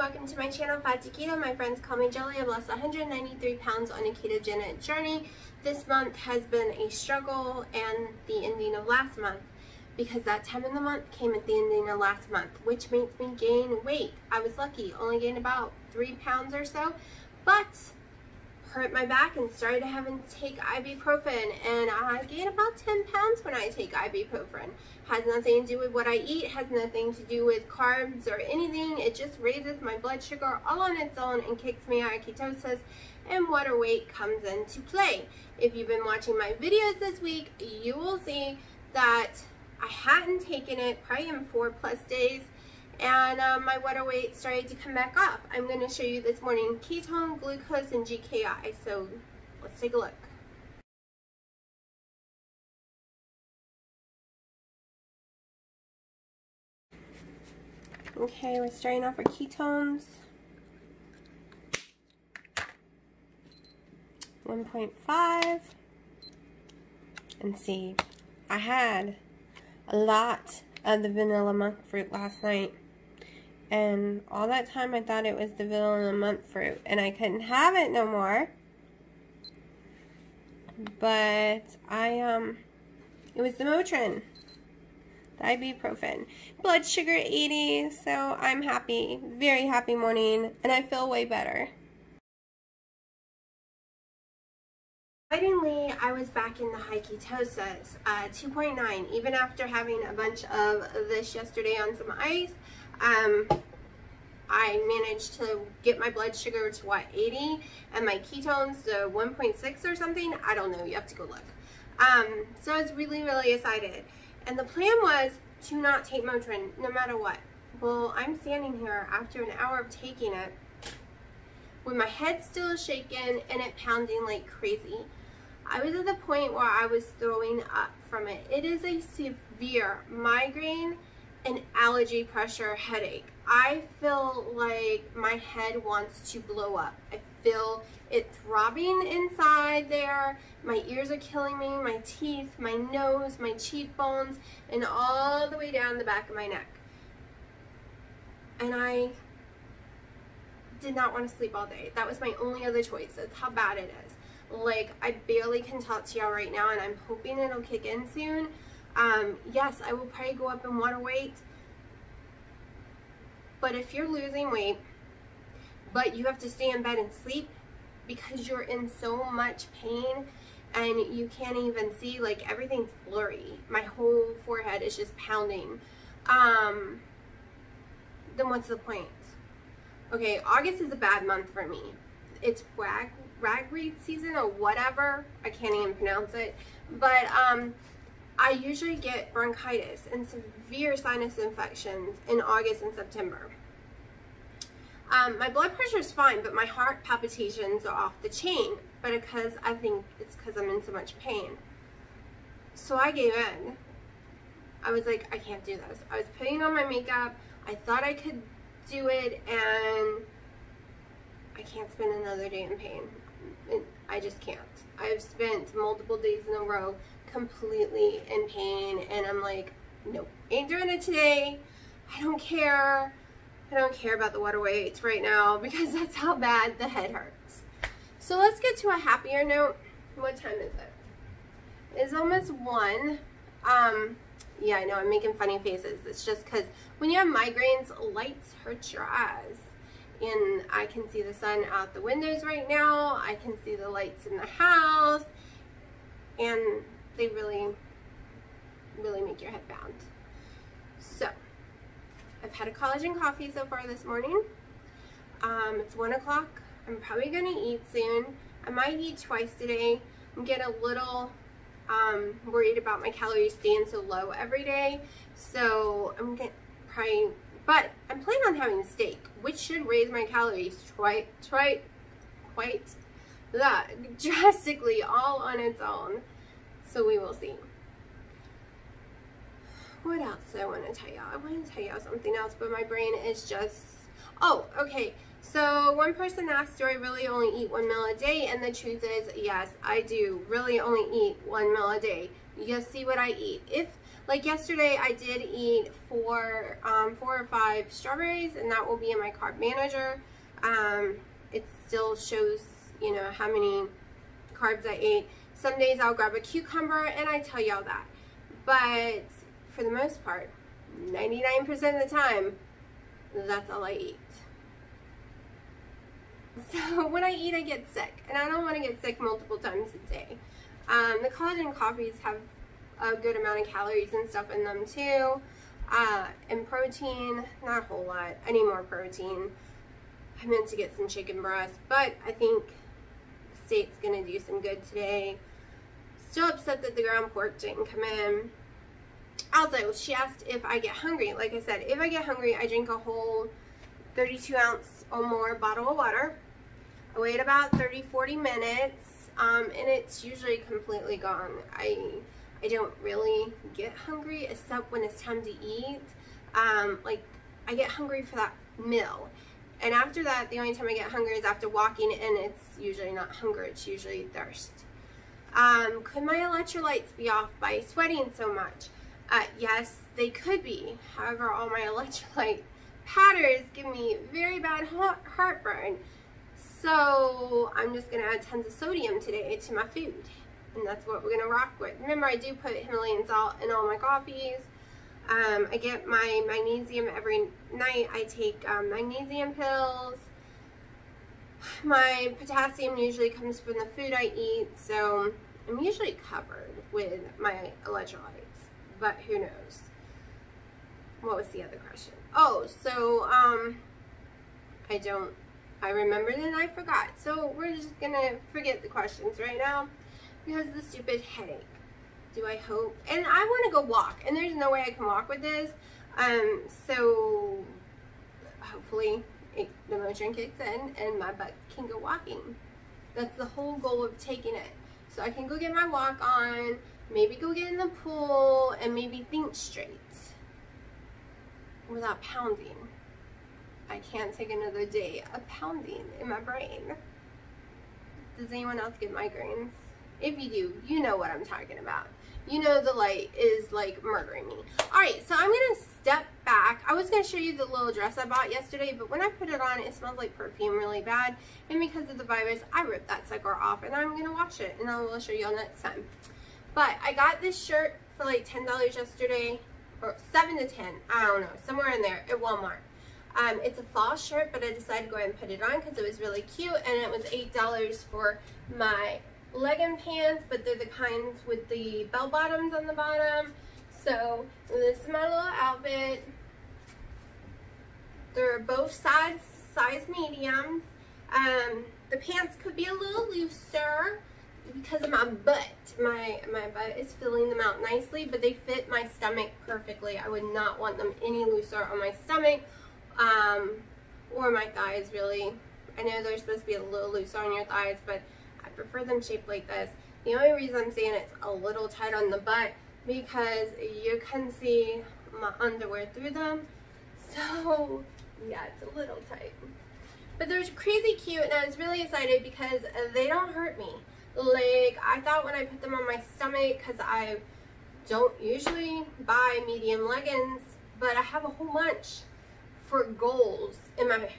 welcome to my channel, Fat to Keto. My friends call me Jelly. I've lost 193 pounds on a ketogenic journey. This month has been a struggle and the ending of last month, because that time of the month came at the ending of last month, which makes me gain weight. I was lucky, only gained about 3 pounds or so, but hurt my back and started having to take ibuprofen, and I gain about 10 pounds when I take ibuprofen. Has nothing to do with what I eat, has nothing to do with carbs or anything. It just raises my blood sugar all on its own and kicks me out of ketosis, and water weight comes into play. If you've been watching my videos this week, you will see that I hadn't taken it probably in 4+ days, and my water weight started to come back up. I'm going to show you this morning ketone, glucose, and GKI. So let's take a look. Okay, we're starting off with ketones. 1.5. And see, I had a lot of the vanilla monk fruit last night, and all that time I thought it was the vanilla monk fruit, and I couldn't have it no more. But it was the Motrin, the ibuprofen. Blood sugar 80, so I'm happy, very happy morning, and I feel way better. Surprisingly, I was back in the high ketosis, 2.9, even after having a bunch of this yesterday on some ice. I managed to get my blood sugar to what, 80, and my ketones to 1.6 or something. I don't know, you have to go look. So I was really excited, and the plan was to not take Motrin no matter what. Well, I'm standing here after an hour of taking it with my head still shaking and it pounding like crazy. I was at the point where I was throwing up from it. It is a severe migraine and allergy pressure headache. I feel like my head wants to blow up. I feel it throbbing inside there. My ears are killing me, my teeth, my nose, my cheekbones, and all the way down the back of my neck. And I did not want to sleep all day. That was my only other choice. That's how bad it is. Like, I barely can talk to y'all right now, and I'm hoping it'll kick in soon. Yes, I will probably go up in water weight, but if you're losing weight, but you have to stay in bed and sleep because you're in so much pain and you can't even see, like, everything's blurry. My whole forehead is just pounding. Then what's the point? Okay, August is a bad month for me. It's ragweed season or whatever. I can't even pronounce it. But I usually get bronchitis and severe sinus infections in August and September. My blood pressure is fine, but my heart palpitations are off the chain. But I think it's because I'm in so much pain. So I gave in. I was like, I can't do this. I was putting on my makeup. I thought I could do it, and I can't spend another day in pain. I just can't. I've spent multiple days in a row completely in pain, and I'm like, nope, ain't doing it today. I don't care. I don't care about the water weights right now because that's how bad the head hurts. So let's get to a happier note. What time is it? It's almost 1. Yeah, I know I'm making funny faces. It's just because when you have migraines, lights hurt your eyes. And I can see the sun out the windows right now. I can see the lights in the house. And they really make your head pound. So, I've had a collagen coffee so far this morning. It's 1 o'clock. I'm probably going to eat soon. I might eat twice today. I'm getting a little worried about my calories staying so low every day. So, I'm going to probably... But I'm planning on having steak, which should raise my calories quite drastically all on its own. So we will see. What else do I want to tell y'all? I want to tell y'all something else, but my brain is just... Oh, okay. So one person asked, do I really only eat 1 meal a day? And the truth is, yes, I do really only eat 1 meal a day. You see what I eat. If Like yesterday, I did eat four or five strawberries, and that will be in my carb manager. It still shows, you know, how many carbs I ate. Some days I'll grab a cucumber, and I tell y'all that. But for the most part, 99% of the time, that's all I eat. So when I eat, I get sick, and I don't want to get sick multiple times a day. The collagen coffees have a good amount of calories and stuff in them too. And protein, not a whole lot. I need more protein. I meant to get some chicken breast, but I think the steak's gonna do some good today. Still upset that the ground pork didn't come in. Also, she asked if I get hungry. Like I said, if I get hungry, I drink a whole 32-ounce or more bottle of water. I wait about 30-40 minutes, and it's usually completely gone. I don't really get hungry except when it's time to eat. Like, I get hungry for that meal. And after that, the only time I get hungry is after walking, and it's usually not hunger, it's usually thirst. Could my electrolytes be off by sweating so much? Yes, they could be. However, all my electrolyte powders give me very bad heartburn. So I'm just gonna add tons of sodium today to my food. And that's what we're gonna rock with. Remember, I do put Himalayan salt in all my coffees. I get my magnesium every night. I take magnesium pills. My potassium usually comes from the food I eat, so I'm usually covered with my electrolytes, but who knows? What was the other question? Oh, so I remembered and I forgot. So we're just gonna forget the questions right now because of the stupid headache. Do I hope? And I want to go walk, and there's no way I can walk with this. So hopefully the motion kicks in and my butt can go walking. That's the whole goal of taking it. So I can go get my walk on, maybe go get in the pool, and maybe think straight without pounding. I can't take another day of pounding in my brain. Does anyone else get migraines? If you do, you know what I'm talking about. You know the light is like murdering me. Alright, so I'm going to step back. I was going to show you the little dress I bought yesterday, but when I put it on, it smells like perfume really bad. And because of the virus, I ripped that sucker off, and I'm going to wash it, and I will show you all next time. But I got this shirt for like $10 yesterday, or 7 to 10, I don't know, somewhere in there at Walmart. It's a fall shirt, but I decided to go ahead and put it on because it was really cute, and it was $8 for my legging pants, but they're the kinds with the bell bottoms on the bottom. So this is my little outfit. They're both size mediums. The pants could be a little looser because of my butt. My butt is filling them out nicely, but they fit my stomach perfectly. I would not want them any looser on my stomach or my thighs, really. I know they're supposed to be a little looser on your thighs, but I prefer them shaped like this. The only reason I'm saying it's a little tight on the butt because you can see my underwear through them. So yeah, it's a little tight. But they're crazy cute, and I was really excited because they don't hurt me. Like, I thought when I put them on my stomach, because I don't usually buy medium leggings, but I have a whole bunch for goals in my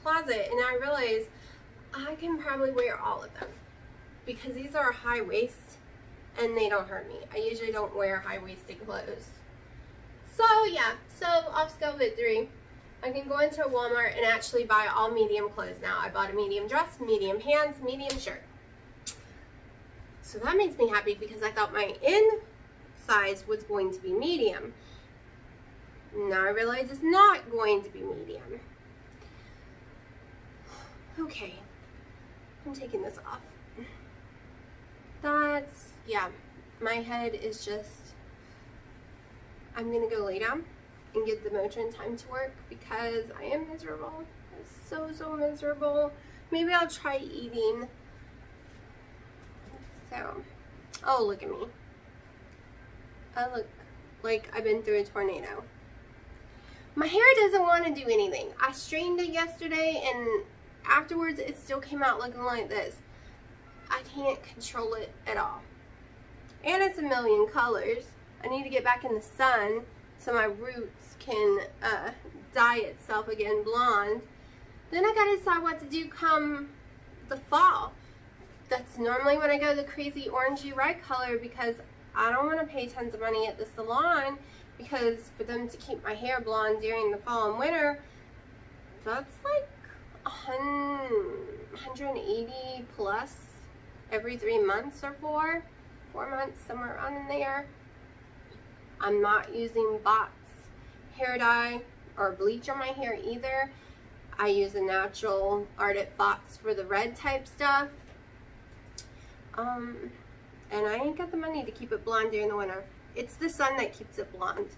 closet, and I realized I can probably wear all of them because these are high waist and they don't hurt me. I usually don't wear high-waisted clothes. So yeah, so off scale victory. I can go into Walmart and actually buy all medium clothes now. I bought a medium dress, medium pants, medium shirt. So that makes me happy because I thought my in size was going to be medium. Now I realize it's not going to be medium. Okay, I'm taking this off. That's, yeah, my head is just, I'm gonna go lay down and give the Motrin time to work because I am miserable. I'm so miserable. Maybe I'll try eating. So, oh, look at me. I look like I've been through a tornado. My hair doesn't want to do anything. I straightened it yesterday and afterwards it still came out looking like this. I can't control it at all. And it's a million colors. I need to get back in the sun so my roots can dye itself again blonde. Then I gotta decide what to do come the fall. That's normally when I go the crazy orangey red color, because I don't want to pay tons of money at the salon, because for them to keep my hair blonde during the fall and winter, that's like 180 plus every 3 months or 4 months, somewhere around in there. I'm not using Bots hair dye or bleach on my hair either. I use a natural Ardent Bots for the red type stuff. And I ain't got the money to keep it blonde during the winter. It's the sun that keeps it blonde.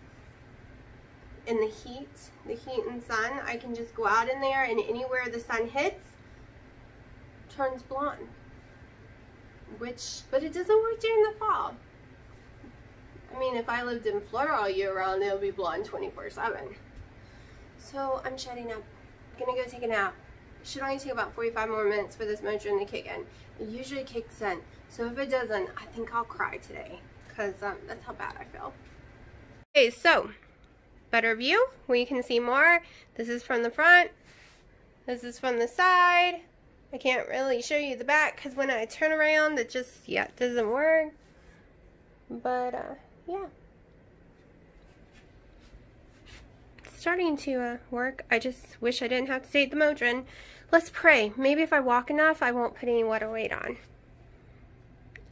And the heat and sun, I can just go out in there and anywhere the sun hits, turns blonde. But it doesn't work during the fall. I mean, if I lived in Florida all year round, it would be blonde 24/7. So I'm shutting up. I'm gonna go take a nap. It should only take about 45 more minutes for this motion to kick in. It usually kicks in. So if it doesn't, I think I'll cry today, because that's how bad I feel. Okay, so better view where you can see more. This is from the front. This is from the side. I can't really show you the back because when I turn around, it just, yeah, it doesn't work. But yeah, it's starting to work. I just wish I didn't have to take the Motrin. Let's pray. Maybe if I walk enough, I won't put any water weight on.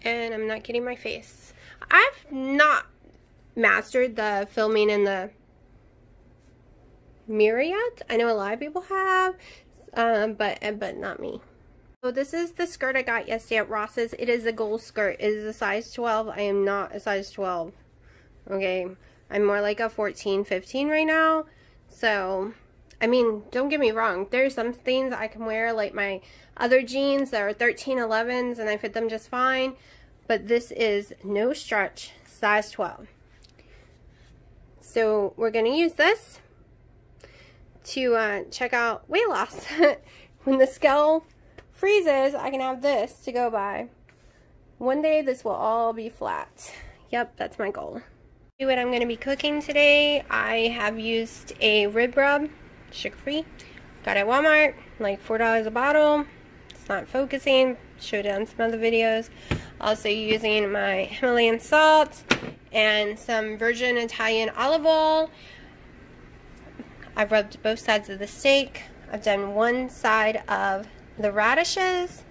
And I'm not getting my face. I've not mastered the filming in the mirror yet. I know a lot of people have, but not me. So this is the skirt I got yesterday at Ross's. It is a gold skirt. It is a size 12. I am not a size 12. Okay, I'm more like a 14, 15 right now. So, I mean, don't get me wrong. There's some things I can wear, like my other jeans that are 13, 11s, and I fit them just fine. But this is no stretch, size 12. So we're going to use this to check out weight loss. When the scale freezes, I can have this to go by. One day this will all be flat. Yep, that's my goal. What I'm going to be cooking today, I have used a rib rub, sugar-free. Got it at Walmart, like $4 a bottle. It's not focusing. Showed it on some other videos. Also using my Himalayan salt and some virgin Italian olive oil. I've rubbed both sides of the steak. I've done one side of the radishes.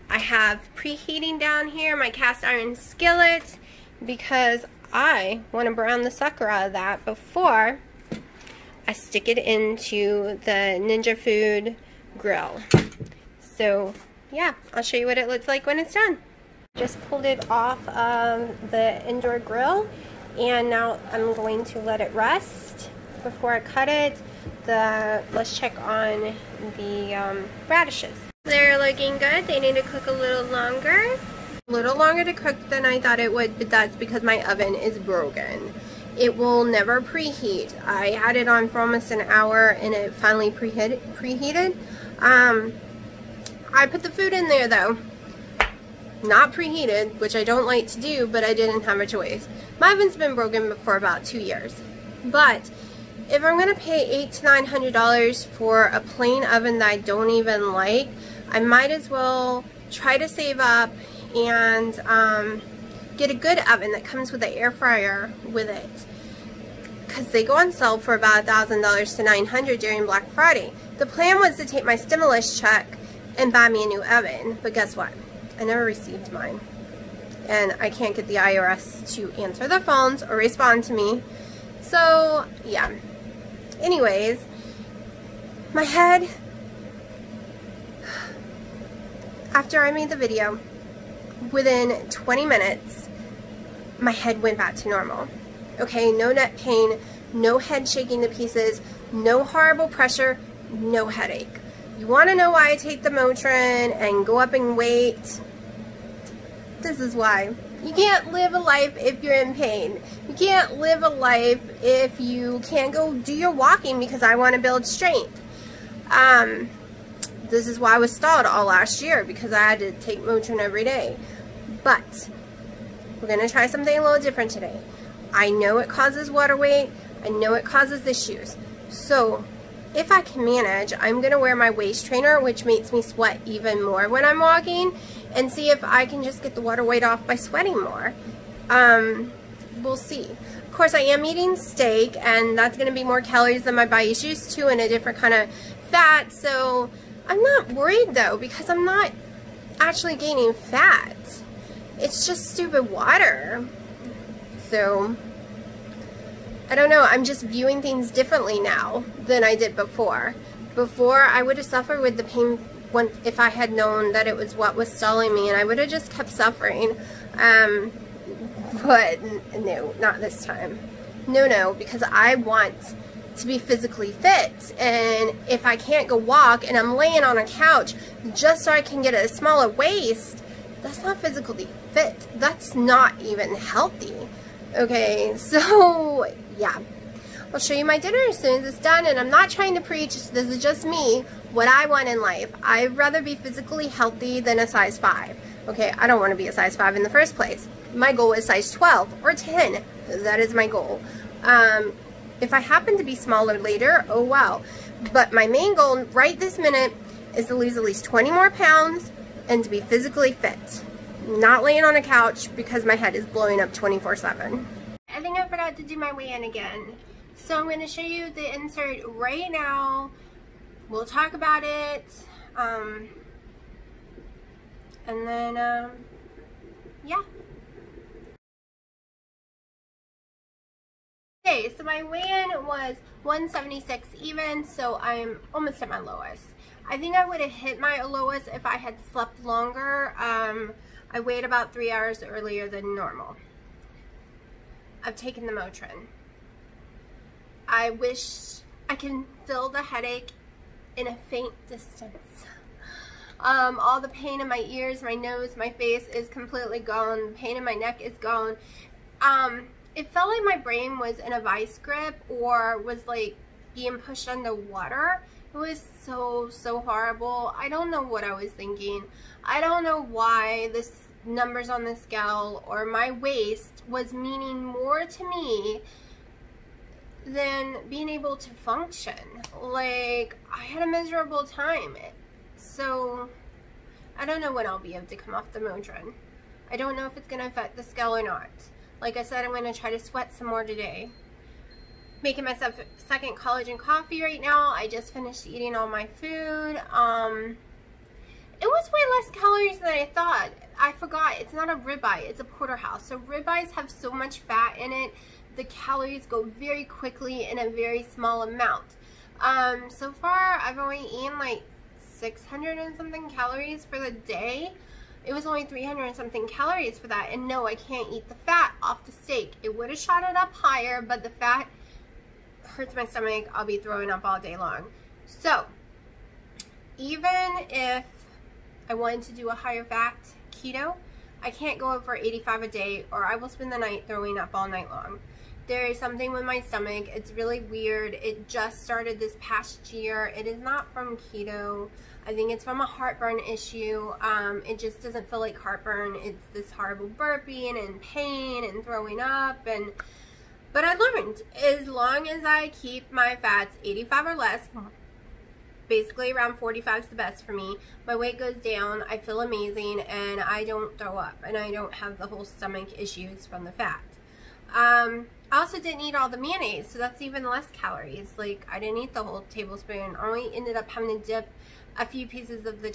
I have preheating down here my cast iron skillet because I want to brown the sucker out of that before I stick it into the Ninja Food grill. So yeah, I'll show you what it looks like when it's done. Just pulled it off of the indoor grill, and now I'm going to let it rest before I cut it. Let's check on the radishes. They're looking good. They need to cook a little longer. A little longer to cook than I thought it would, but that's because my oven is broken. It will never preheat. I had it on for almost an hour and it finally preheated. I put the food in there though, not preheated, which I don't like to do, but I didn't have a choice. My oven's been broken for about 2 years. But if I'm going to pay $800 to $900 for a plain oven that I don't even like, I might as well try to save up and get a good oven that comes with an air fryer with it. Because they go on sale for about $1,000 to $900 during Black Friday. The plan was to take my stimulus check and buy me a new oven, but guess what? I never received mine. And I can't get the IRS to answer the phones or respond to me. So, yeah. Anyways, my head, after I made the video, within 20 minutes, my head went back to normal. Okay, no neck pain, no head shaking to pieces, no horrible pressure, no headache. You want to know why I take the Motrin and go up in weight? This is why. You can't live a life if you're in pain. You can't live a life if you can't go do your walking because I want to build strength. This is why I was stalled all last year, because I had to take Motrin every day. But we're going to try something a little different today. I know it causes water weight. I know it causes issues. So if I can manage, I'm going to wear my waist trainer, which makes me sweat even more when I'm walking, and see if I can just get the water weight off by sweating more. We'll see. Of course, I am eating steak, and that's going to be more calories than my body's used to and a different kind of fat. So I'm not worried, though, because I'm not actually gaining fat. It's just stupid water. So I don't know. I'm just viewing things differently now than I did before. Before, I would have suffered with the pain if I had known that it was what was stalling me, and I would have just kept suffering. But no, not this time. No, because I want to be physically fit, and if I can't go walk and I'm laying on a couch just so I can get a smaller waist, that's not physically fit. That's not even healthy. Okay, so yeah, I'll show you my dinner as soon as it's done, and I'm not trying to preach. This is just me, what I want in life. I'd rather be physically healthy than a size 5. Okay, I don't want to be a size 5 in the first place. My goal is size 12 or 10. That is my goal. If I happen to be smaller later, oh wow. But my main goal right this minute is to lose at least 20 more pounds and to be physically fit. Not laying on a couch because my head is blowing up 24/7. I think I forgot to do my weigh-in again. So I'm going to show you the insert right now. We'll talk about it. And then, yeah. Okay, so my weigh-in was 176 even, so I'm almost at my lowest. I think I would have hit my lowest if I had slept longer. I weighed about 3 hours earlier than normal. I've taken the Motrin. I wish I can feel the headache in a faint distance. All the pain in my ears, my nose, my face is completely gone. The pain in my neck is gone. It felt like my brain was in a vice grip or was like being pushed underwater. It was so horrible. I don't know what I was thinking. I don't know why this numbers on the scale or my waist was meaning more to me than being able to function. Like, I had a miserable time. So I don't know when I'll be able to come off the Motrin. I don't know if it's going to affect the scale or not. Like I said, I'm going to try to sweat some more today. Making myself a second collagen coffee right now. I just finished eating all my food. It was way less calories than I thought. I forgot, it's not a ribeye, it's a porterhouse. So ribeyes have so much fat in it. The calories go very quickly in a very small amount. So far, I've only eaten like 600 and something calories for the day. It was only 300 and something calories for that. And no, I can't eat the fat off the steak. It would have shot it up higher, but the fat hurts my stomach. I'll be throwing up all day long. So even if I wanted to do a higher fat keto, I can't go over 85 a day or I will spend the night throwing up all night long. There is something with my stomach. It's really weird. It just started this past year. It is not from keto. I think it's from a heartburn issue. It just doesn't feel like heartburn. It's this horrible burping and pain and throwing up. But I learned, as long as I keep my fats 85 or less, basically around 45 is the best for me, my weight goes down, I feel amazing, and I don't throw up, and I don't have the whole stomach issues from the fat. I also didn't eat all the mayonnaise, so that's even less calories. Like, I didn't eat the whole tablespoon. I only ended up having to dip a few pieces of the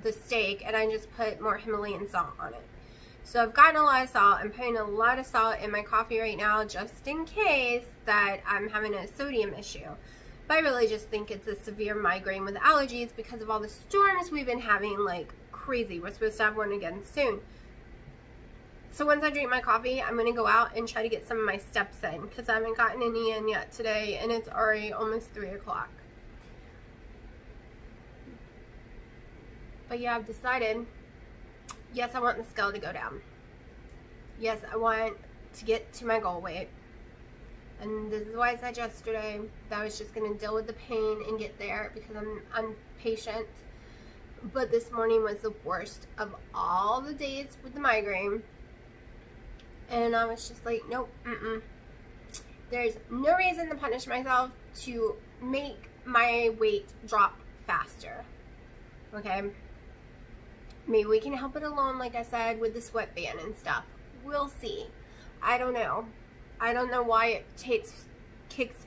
the steak, and I just put more Himalayan salt on it. So I've gotten a lot of salt. I'm putting a lot of salt in my coffee right now just in case that I'm having a sodium issue. But I really just think it's a severe migraine with allergies because of all the storms we've been having like crazy. We're supposed to have one again soon. So once I drink my coffee, I'm going to go out and try to get some of my steps in because I haven't gotten any in yet today, and it's already almost 3 o'clock. But yeah, I've decided, yes, I want the scale to go down. Yes, I want to get to my goal weight. And this is why I said yesterday that I was just going to deal with the pain and get there because I'm patient. But this morning was the worst of all the days with the migraine. And I was just like, nope, there's no reason to punish myself to make my weight drop faster. Okay? Maybe we can help it alone, like I said, with the sweatband and stuff. We'll see. I don't know. I don't know why it kicks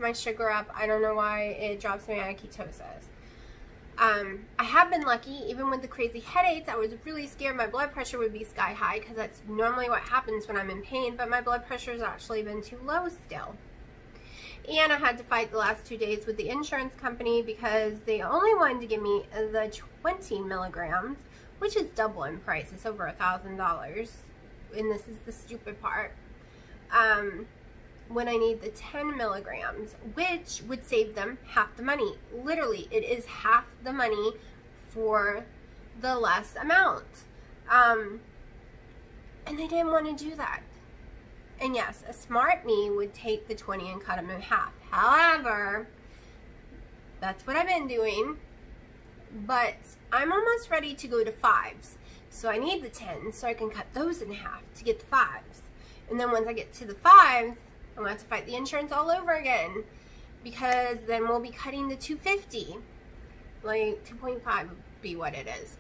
my sugar up. I don't know why it drops me out of ketosis. I have been lucky, even with the crazy headaches. I was really scared my blood pressure would be sky high, because that's normally what happens when I'm in pain, but my blood pressure has actually been too low still. And I had to fight the last 2 days with the insurance company because they only wanted to give me the 20 milligrams, which is double in price. It's over $1,000. And this is the stupid part. When I need the 10 milligrams, which would save them half the money. Literally, it is half the money for the less amount. And they didn't want to do that. And yes, a smart me would take the 20 and cut them in half. However, that's what I've been doing. But I'm almost ready to go to 5s. So I need the 10 so I can cut those in half to get the 5s. And then once I get to the 5s, I'm going to have to fight the insurance all over again, because then we'll be cutting the 250. Like 2.5 would be what it is.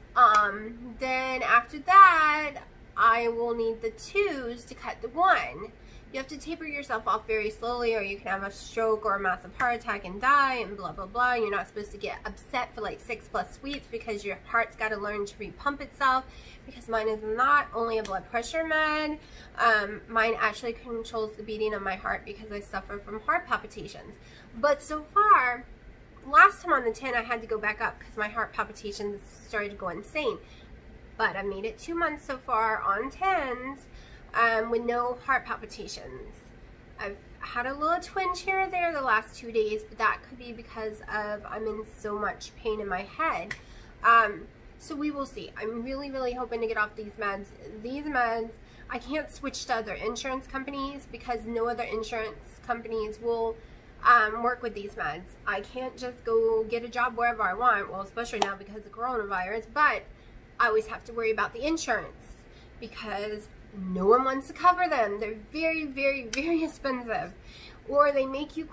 Then after that, I will need the 2s to cut the 1. You have to taper yourself off very slowly, or you can have a stroke or a massive heart attack and die and blah, blah, blah. You're not supposed to get upset for like 6+ weeks because your heart's got to learn to repump itself, because mine is not only a blood pressure med. Mine actually controls the beating of my heart because I suffer from heart palpitations. But so far, last time on the 10, I had to go back up because my heart palpitations started to go insane. But I made it 2 months so far on 10s with no heart palpitations. I've had a little twinge here or there the last 2 days, but that could be because of I'm in so much pain in my head. So we will see. I'm really, really hoping to get off these meds. These meds, I can't switch to other insurance companies because no other insurance companies will work with these meds. I can't just go get a job wherever I want, well, especially now because of coronavirus, but I always have to worry about the insurance because no one wants to cover them. They're very, very, very expensive. Or they make you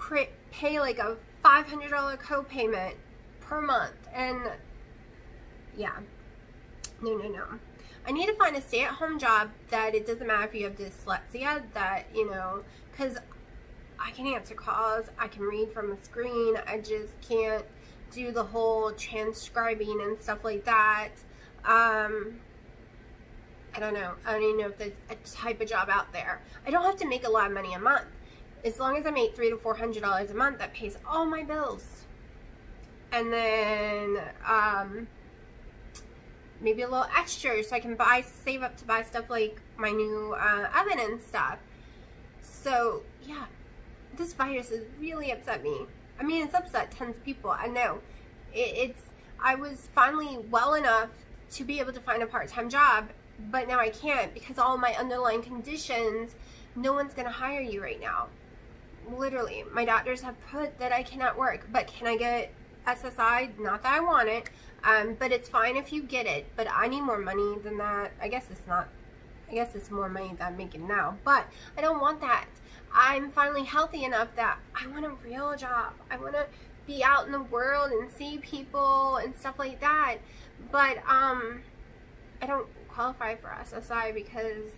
pay like a $500 co-payment per month. And yeah, no. I need to find a stay-at-home job that it doesn't matter if you have dyslexia, that, you know, because I can answer calls, I can read from a screen, I just can't do the whole transcribing and stuff like that. I don't know. I don't even know if there's a type of job out there. I don't have to make a lot of money a month. As long as I make $300 to $400 a month, that pays all my bills. And then maybe a little extra so I can save up to buy stuff like my new oven and stuff. So yeah, this virus has really upset me. I mean, it's upset tons of people. I know. I was finally well enough to be able to find a part-time job, but now I can't because all my underlying conditions, no one's going to hire you right now. Literally, my doctors have put that I cannot work, but can I get SSI? Not that I want it, but it's fine if you get it, but I need more money than that. I guess it's more money than I'm making now, but I don't want that. I'm finally healthy enough that I want a real job. I want to be out in the world and see people and stuff like that, but I don't qualify for SSI because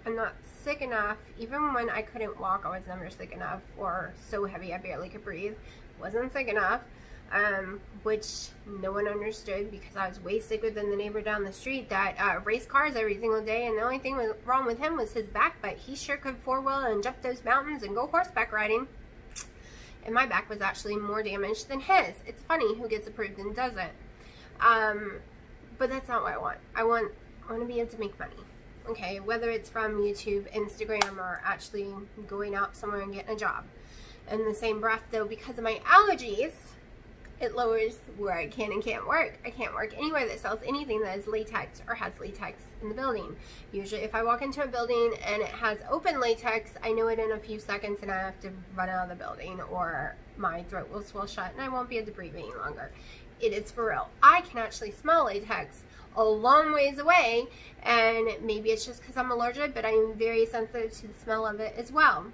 I'm not sick enough. Even when I couldn't walk, I was never sick enough, or so heavy I barely could breathe. Wasn't sick enough, which no one understood because I was way sicker than the neighbor down the street that raced cars every single day, and the only thing wrong with him was his back, but he sure could four-wheel and jump those mountains and go horseback riding. And my back was actually more damaged than his. It's funny who gets approved and doesn't. But that's not what I want. I want to be able to make money. Okay, whether it's from YouTube, Instagram, or actually going out somewhere and getting a job. In the same breath, though, because of my allergies, it lowers where I can and can't work. I can't work anywhere that sells anything that is latex or has latex in the building. Usually if I walk into a building and it has open latex, I know it in a few seconds and I have to run out of the building, or my throat will swell shut and I won't be able to breathe any longer. It is for real. I can actually smell latex a long ways away, and maybe it's just because I'm allergic, but I'm very sensitive to the smell of it as well.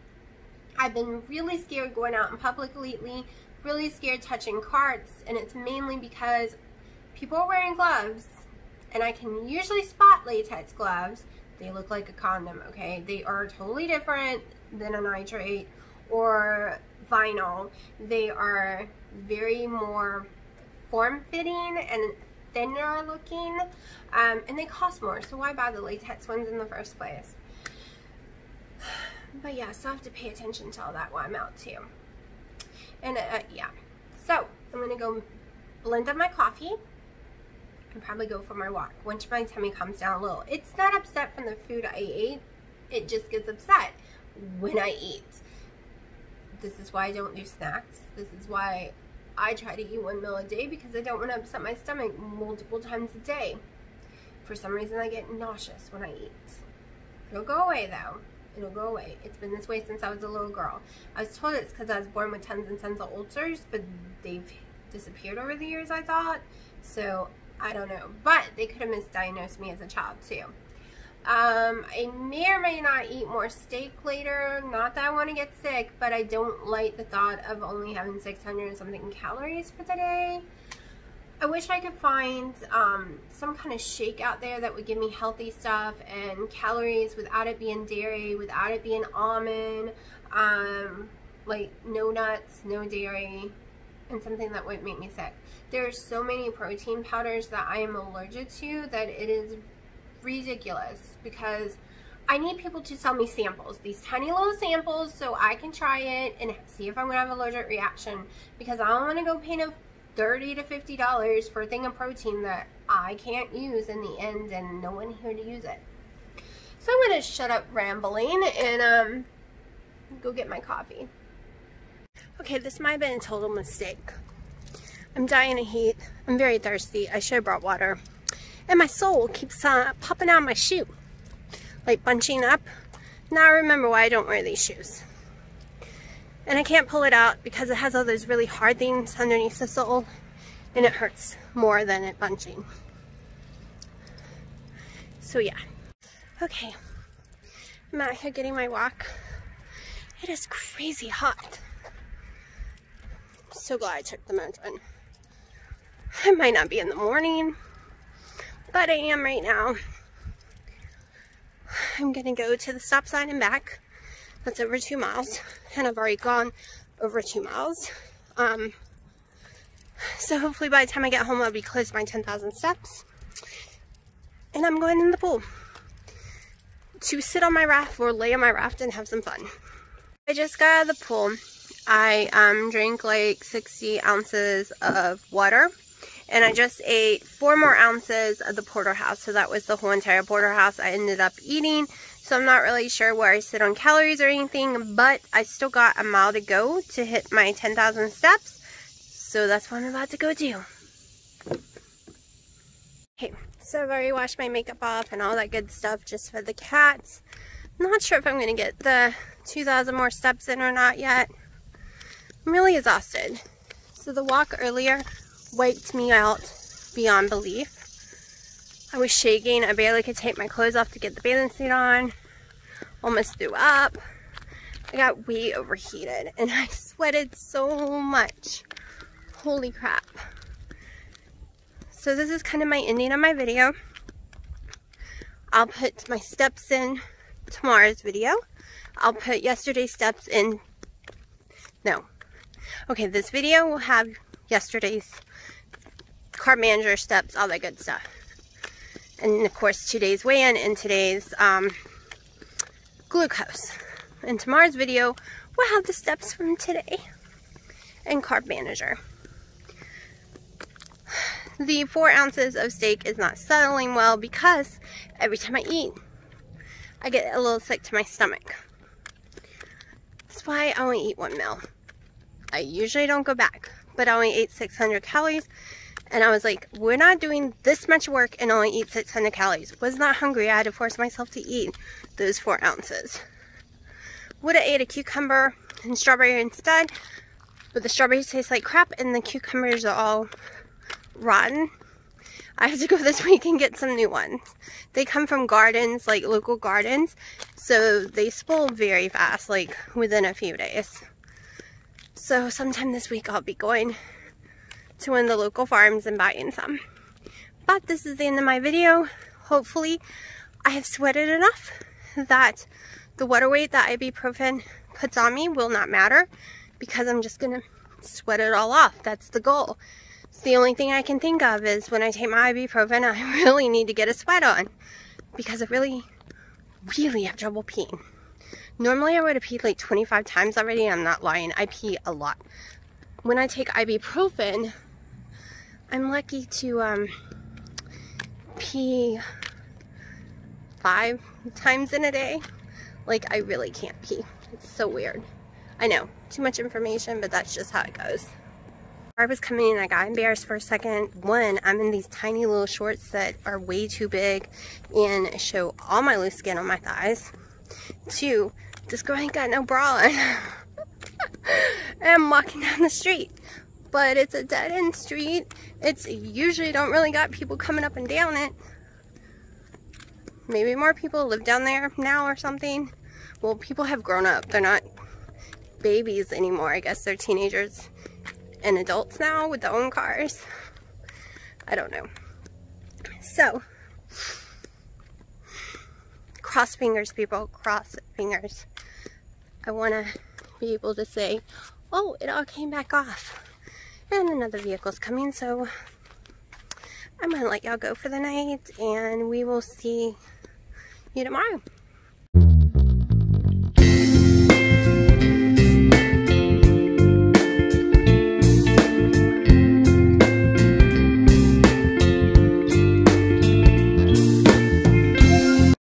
I've been really scared going out in public lately, really scared touching carts, and it's mainly because people are wearing gloves, and I can usually spot latex gloves. They look like a condom, okay? They are totally different than a nitrate or vinyl. They are very more form-fitting and thinner looking, and they cost more, so why buy the latex ones in the first place? But yeah, so I have to pay attention to all that while I'm out too. And yeah, so I'm gonna go blend up my coffee and probably go for my walk once my tummy calms down a little. It's not upset from the food I ate, it just gets upset when I eat. This is why I don't do snacks. This is why I try to eat one meal a day, because I don't want to upset my stomach multiple times a day. For some reason I get nauseous when I eat. It'll go away though. It'll go away. It's been this way since I was a little girl. I was told it's because I was born with tons and tons of ulcers, but they've disappeared over the years, I thought. So I don't know. But they could have misdiagnosed me as a child too. I may or may not eat more steak later. Not that I want to get sick, but I don't like the thought of only having 600 and something calories for the day. I wish I could find some kind of shake out there that would give me healthy stuff and calories without it being dairy, without it being almond, like no nuts, no dairy, and something that wouldn't make me sick. There are so many protein powders that I am allergic to that it is ridiculous, because I need people to sell me samples, these tiny little samples, so I can try it and see if I'm going to have an allergic reaction, because I don't want to go pay $30 to $50 for a thing of protein that I can't use in the end and no one here to use it. So I'm going to shut up rambling and go get my coffee. Okay, this might have been a total mistake. I'm dying of heat. I'm very thirsty. I should have brought water. And my sole keeps popping out of my shoe, like bunching up. Now I remember why I don't wear these shoes. And I can't pull it out because it has all those really hard things underneath the sole, and it hurts more than it bunching. So yeah. Okay, I'm out here getting my walk. It is crazy hot. I'm so glad I took the Motrin. It might not be in the morning, but I am right now. I'm gonna go to the stop sign and back. That's over 2 miles, and I've already gone over 2 miles. So hopefully by the time I get home, I'll be close to my 10,000 steps. And I'm going in the pool to sit on my raft or lay on my raft and have some fun. I just got out of the pool. I drank like 60 ounces of water. And I just ate 4 more ounces of the porterhouse. So that was the whole entire porterhouse I ended up eating. So I'm not really sure where I sit on calories or anything, but I still got a mile to go to hit my 10,000 steps. So that's what I'm about to go do. Okay, so I've already washed my makeup off and all that good stuff just for the cats. I'm not sure if I'm going to get the 2,000 more steps in or not yet. I'm really exhausted. So the walk earlier wiped me out beyond belief. I was shaking. I barely could take my clothes off to get the bathing suit on. Almost threw up. I got way overheated and I sweated so much. Holy crap. So this is kind of my ending of my video. I'll put my steps in tomorrow's video. I'll put yesterday's steps in. No. Okay, this video will have yesterday's carb manager steps, all that good stuff. And of course today's weigh-in and today's glucose. And tomorrow's video will have the steps from today and carb manager. The 4 ounces of steak is not settling well because every time I eat, I get a little sick to my stomach. That's why I only eat 1 meal. I usually don't go back, but I only ate 600 calories. And I was like, we're not doing this much work and only eat 600 calories. Was not hungry. I had to force myself to eat those 4 ounces. Would have ate a cucumber and strawberry instead, But the strawberries taste like crap and the cucumbers are all rotten. I have to go this week and get some new ones. They come from gardens, like local gardens, so they spoil very fast, like within a few days. So sometime this week I'll be going to one of the local farms and buying some. But this is the end of my video. Hopefully I have sweated enough that the water weight that ibuprofen puts on me will not matter, because I'm just gonna sweat it all off. That's the goal. It's the only thing I can think of is when I take my ibuprofen, I really need to get a sweat on, because I really have trouble peeing. Normally I would have peed like 25 times already. I'm not lying. I pee a lot. When I take ibuprofen, I'm lucky to pee 5 times in a day. Like, I really can't pee. It's so weird. I know, too much information, but that's just how it goes. I was coming in, I got embarrassed for a second. One, I'm in these tiny little shorts that are way too big and show all my loose skin on my thighs. Two, this girl ain't got no bra on. And I'm walking down the street, but it's a dead-end street. It's usually don't really got people coming up and down it. Maybe more people live down there now or something. Well, people have grown up. They're not babies anymore. I guess they're teenagers and adults now with their own cars. I don't know. So, cross fingers, people. Cross fingers. I want to be able to say, oh, it all came back off. And another vehicle's coming, so I'm going to let y'all go for the night, and we will see you tomorrow.